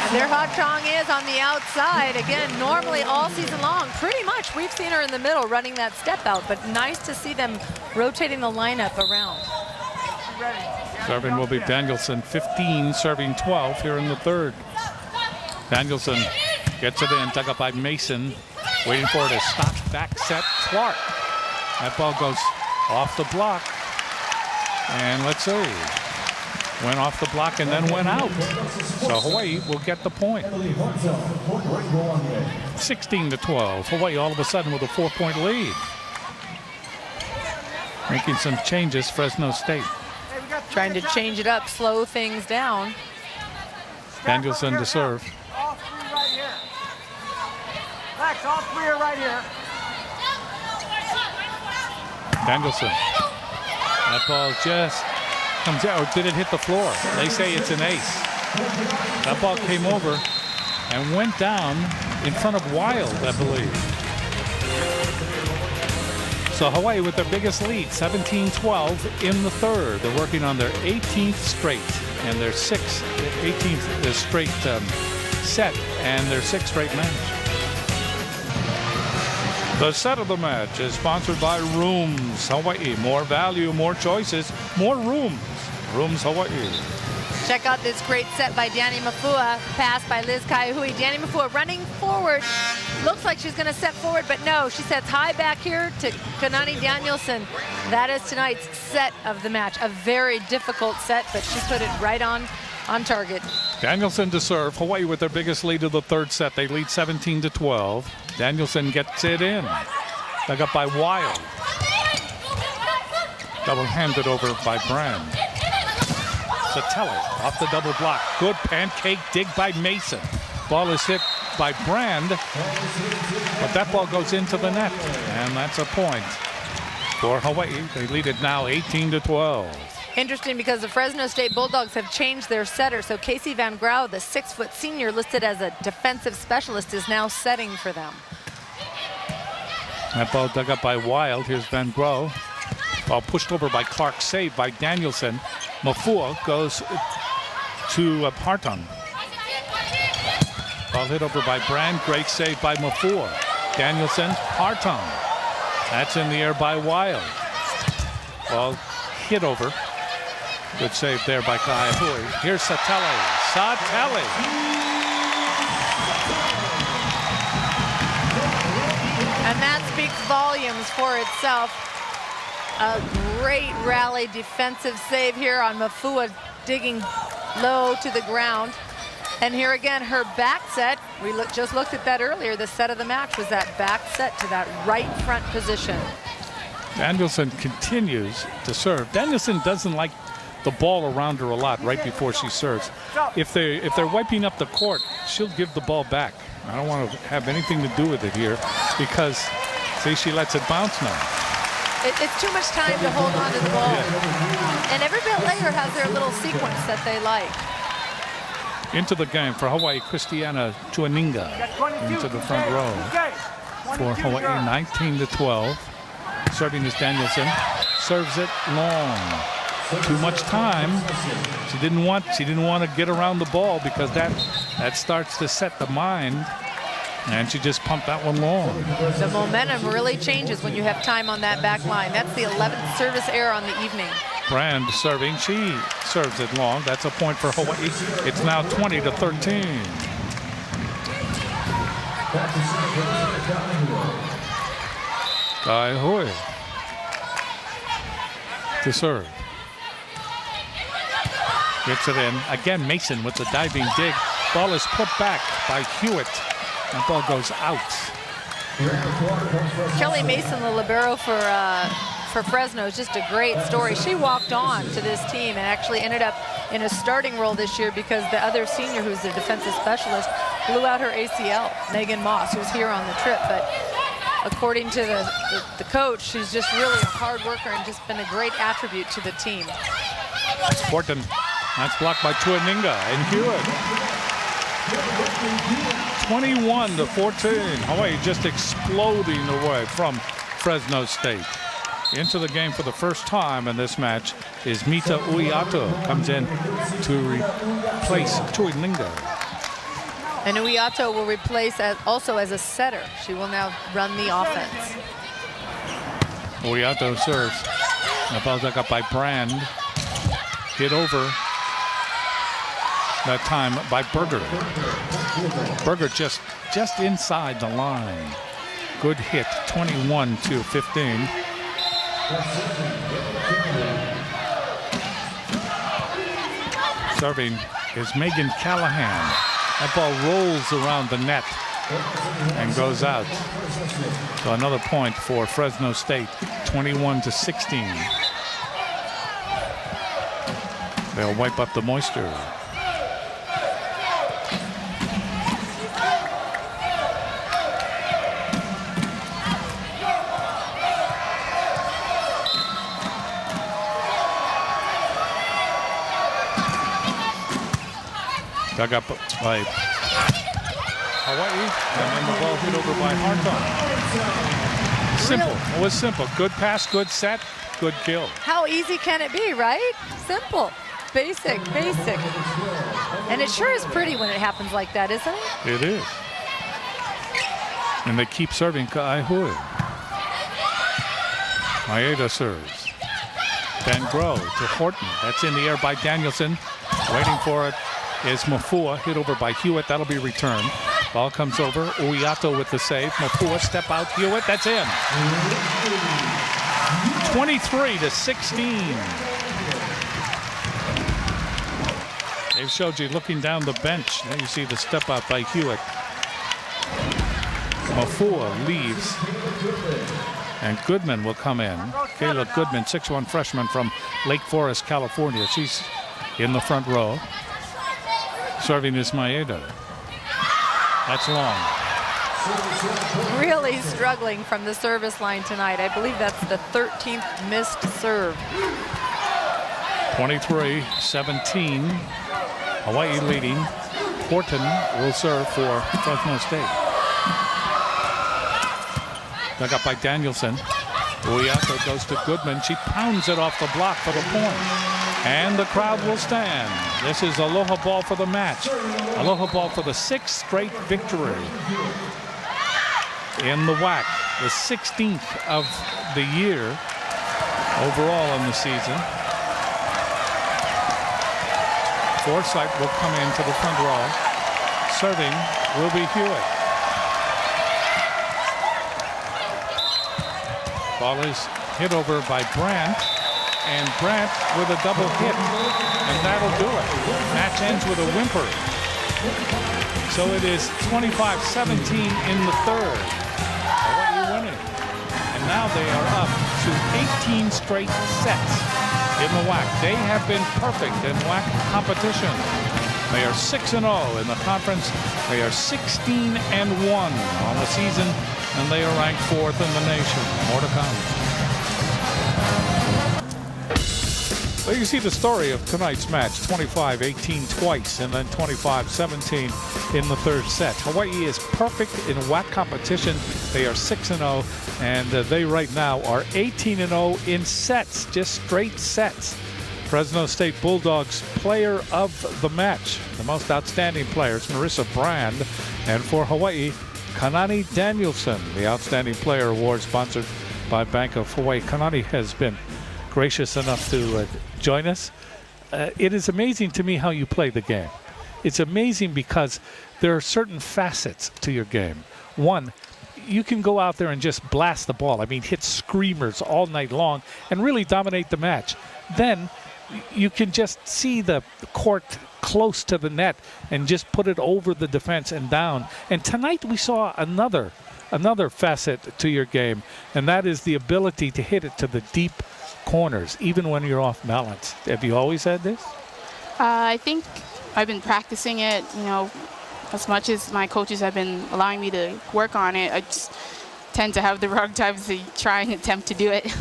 And their Hot Chong is on the outside. Again, normally all season long, pretty much, we've seen her in the middle running that step out, but nice to see them rotating the lineup around. Serving will be Danielson, 15, serving 12 here in the third. Danielson gets it in, dug up by Mason, waiting for it to stop, back set, Clark. That ball goes off the block, and let's see, went off the block and then went out. So Hawaii will get the point. 16-12, Hawaii all of a sudden with a 4-point lead. Making some changes, Fresno State. Trying to change it up, slow things down. Danielson to serve. All three right here. Max, all three are right here. Danielson. That ball just comes out, or did it hit the floor? They say it's an ace. That ball came over and went down in front of Wild, I believe. So Hawaii with their biggest lead, 17-12 in the third. They're working on their 18th straight and their 18th straight set and their 6th straight match. The set of the match is sponsored by Rooms Hawaii. More value, more choices, more rooms. Rooms Hawaii. Check out this great set by Danny Mafua, pass by Liz Kaihui. Danny Mafua running forward. Looks like she's going to set forward, but no, she sets high back here to Kanani Danielson. That is tonight's set of the match. A very difficult set, but she put it right on target. Danielson to serve. Hawaii with their biggest lead of the third set. They lead 17-12. Danielson gets it in. Dug up by Wild. Double-handed over by Brand. Satelli off the double block. Good pancake dig by Mason. Ball is hit by Brand, but that ball goes into the net, and that's a point for Hawaii. They lead it now 18-12. Interesting because the Fresno State Bulldogs have changed their setter. So Casey Van Grau, the 6-foot senior listed as a defensive specialist, is now setting for them. That ball dug up by Wild. Here's Van Grau. Ball pushed over by Clark, saved by Danielson. Mafua goes to Hartung. Ball hit over by Brand. Great save by Mafua. Danielson, Hartung. That's in the air by Wild. Ball hit over. Good save there by Kaihui. Here's Satelli. Satelli. And that speaks volumes for itself. A great rally defensive save here on Mafua, digging low to the ground. And here again, her back set, we just looked at that earlier, the set of the match was that back set to that right front position. Danielson continues to serve. Danielson doesn't like the ball around her a lot right before she serves. If they're wiping up the court, she'll give the ball back. I don't want to have anything to do with it here because, see, she lets it bounce now. It's too much time to hold on to the ball. Yeah. And every player has their little sequence that they like. Into the game for Hawaii, Christiana Tuaninga into the front row for Hawaii, 19-12. Serving is Danielson. Serves it long. Too much time. She didn't want to get around the ball because that starts to set the mind. And she just pumped that one long. The momentum really changes when you have time on that back line. That's the 11th service error on the evening. Brand serving. She serves it long. That's a point for Hawaii. It's now 20-13. Kaihui to serve. Gets it in. Again, Mason with the diving dig. Ball is put back by Hewitt. That ball goes out. Kelly Mason, the libero for Fresno, is just a great story. She walked on to this team and actually ended up in a starting role this year because the other senior, who's the defensive specialist, blew out her ACL, Megan Moss, who's here on the trip. But according to the coach, she's just really a hard worker and just been a great attribute to the team. Horton, that's blocked by Tuaninga and Hewitt. 21-14. Hawaii just exploding away from Fresno State. Into the game for the first time in this match is Mita Uiato. Comes in to replace Tuaninga. And Uiato will replace also as a setter. She will now run the offense. Uiato serves. The ball dug up by Brand. Hit over. That time by Berger. Berger just inside the line. Good hit, 21-15. Serving is Megan Callahan. That ball rolls around the net and goes out. So another point for Fresno State, 21-16. They'll wipe up the moisture. Dug up by Hawaii, and then the ball hit over by Harton. Simple. It was simple. Good pass, good set, good kill. How easy can it be, right? Simple. Basic, basic. And it sure is pretty when it happens like that, isn't it? It is. And they keep serving Ka'aihui. Maeda serves. Van Gro to Horton. That's in the air by Danielson. Waiting for it is Mafua, hit over by Hewitt. That'll be returned. Ball comes over. Uiato with the save. Mafua, step out. Hewitt, that's in. 23-16. Dave Shoji looking down the bench. Now you see the step out by Hewitt. Mafua leaves. And Goodman will come in. Kayla Goodman, 6'1" freshman from Lake Forest, California. She's in the front row. Serving is Maeda. That's long. Really struggling from the service line tonight. I believe that's the 13th missed serve. 23-17. Hawaii leading. Horton will serve for Fresno State. Dug up by Danielson. Uiato goes to Goodman. She pounds it off the block for the point. And the crowd will stand. This is Aloha ball for the match. Aloha ball for the 6th straight victory in the WAC. The 16th of the year overall in the season. Forsythe will come into the front row. Serving will be Hewitt. Ball is hit over by Brandt. And Brandt with a double hit, and that'll do it. Match ends with a whimper. So it is 25-17 in the third. Hawaii winning. And now they are up to 18 straight sets in the WAC. They have been perfect in WAC competition. They are 6-0 in the conference. They are 16-1 on the season, and they are ranked 4th in the nation. More to come. Well, you see the story of tonight's match, 25-18 twice and then 25-17 in the third set. Hawaii is perfect in WAC competition. They are 6-0, and they right now are 18-0 in sets, just straight sets. Fresno State Bulldogs player of the match, the most outstanding players, Marissa Brand, and for Hawaii, Kanani Danielson, the Outstanding Player Award sponsored by Bank of Hawaii. Kanani has been gracious enough to join us. It is amazing to me how you play the game. It's amazing because there are certain facets to your game. One, you can go out there and just blast the ball. I mean, hit screamers all night long and really dominate the match. Then you can just see the court close to the net and just put it over the defense and down. And tonight we saw another facet to your game, and that is the ability to hit it to the deep corners, even when you're off balance. Have you always had this? I think I've been practicing it, as much as my coaches have been allowing me to work on it. I just tend to have the wrong times to try and attempt to do it.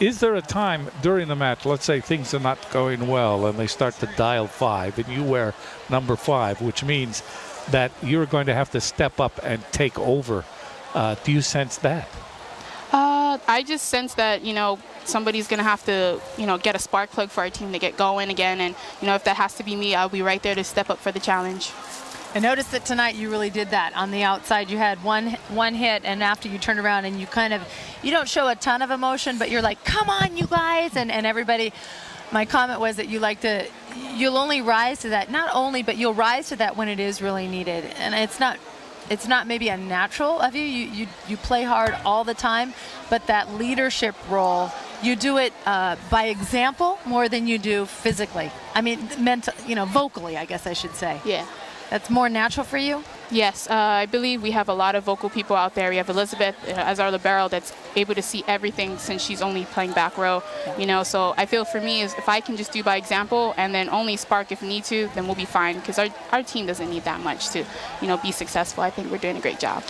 Is there a time during the match, let's say things are not going well and they start to dial 5 and you wear number 5, which means that you're going to have to step up and take over? Do you sense that? I just sense that, somebody's going to have to, get a spark plug for our team to get going again. And, if that has to be me, I'll be right there to step up for the challenge. I noticed that tonight you really did that on the outside. You had one hit, and after you turned around and you don't show a ton of emotion, but you're like, come on, you guys, and everybody. My comment was that you'll only rise to that, not only, but you'll rise to that when it is really needed. And it's not maybe a natural of you. You play hard all the time, but that leadership role, you do it by example more than you do physically. I mean, vocally, I guess I should say. Yeah. That's more natural for you? Yes, I believe we have a lot of vocal people out there. We have Elizabeth as our libero that's able to see everything since she's only playing back row. So I feel for me is if I can just do by example and then only spark if need to, then we'll be fine because our team doesn't need that much to, be successful. I think we're doing a great job.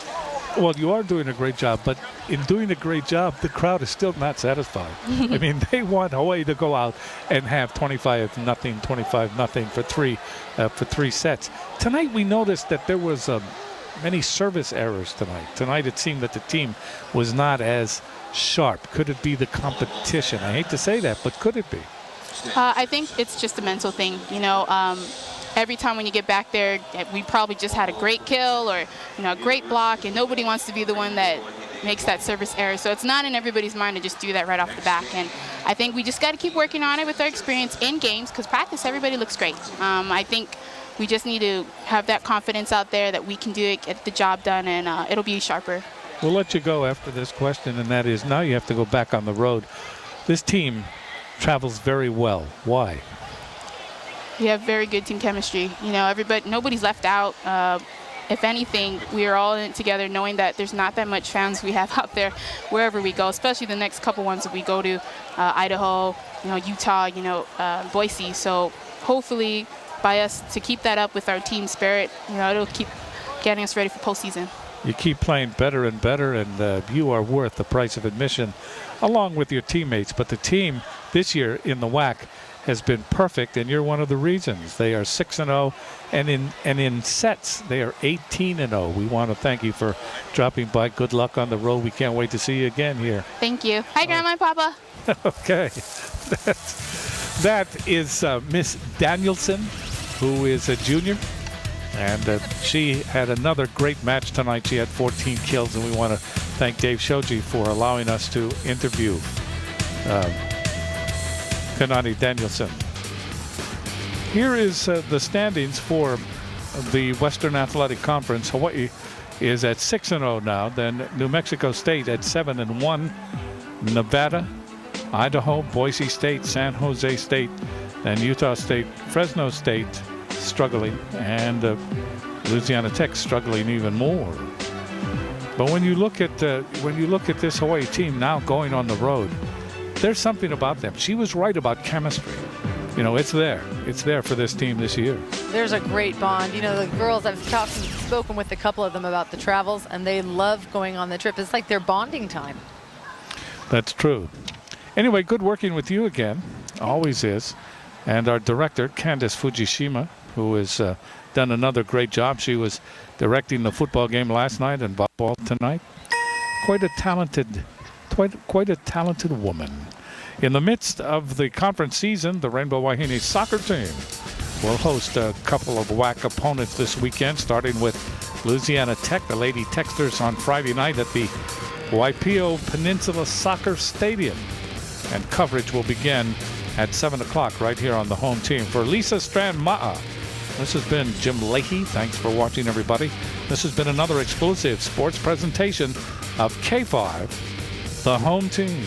Well, you are doing a great job, but in doing a great job, the crowd is still not satisfied. I mean, they want Hawaii to go out and have 25-0, 25-0 for three sets. Tonight, we noticed that there was many service errors tonight. Tonight, it seemed that the team was not as sharp. Could it be the competition? I hate to say that, but could it be? I think it's just a mental thing. Every time when you get back there, we probably just had a great kill or a great block, and nobody wants to be the one that makes that service error. So it's not in everybody's mind to just do that right off the back. And I think we just got to keep working on it with our experience in games because practice, everybody looks great. I think we just need to have that confidence out there that we can do it, get the job done, and it'll be sharper. We'll let you go after this question, and that is now you have to go back on the road. This team travels very well. Why? We have very good team chemistry. Nobody's left out. If anything, we are all in it together, knowing that there's not that much fans we have out there wherever we go, especially the next couple ones that we go to, Idaho, Utah, Boise. So hopefully, by us to keep that up with our team spirit, it'll keep getting us ready for postseason. You keep playing better and better, and you are worth the price of admission, along with your teammates. But the team this year in the WAC has been perfect, and you're one of the reasons. They are 6-0, and in sets they are 18-0. We want to thank you for dropping by. Good luck on the road. We can't wait to see you again here. Thank you. Hi, Grandma and Papa. Okay. That is Miss Danielson, who is a junior, and she had another great match tonight. She had 14 kills, and we want to thank Dave Shoji for allowing us to interview Kanani Danielson. Here is the standings for the Western Athletic Conference. Hawaii is at 6-0 now. Then New Mexico State at 7-1. Nevada, Idaho, Boise State, San Jose State, and Utah State, Fresno State struggling, and Louisiana Tech struggling even more. But when you look at this Hawaii team now going on the road, there's something about them. She was right about chemistry. It's there. It's there for this team this year. There's a great bond. The girls, I've spoken with a couple of them about the travels, and they love going on the trip. It's like their bonding time. That's true. Anyway, good working with you again. Always is. And our director, Candace Fujishima, who has done another great job. She was directing the football game last night and volleyball tonight. Quite a talented woman. In the midst of the conference season, the Rainbow Wahine soccer team will host a couple of WAC opponents this weekend, starting with Louisiana Tech, the Lady Techsters, on Friday night at the Waipio Peninsula Soccer Stadium. And coverage will begin at 7 o'clock right here on the home team. For Lisa Strand-Ma'a, this has been Jim Leahy. Thanks for watching, everybody. This has been another exclusive sports presentation of K5, the home team.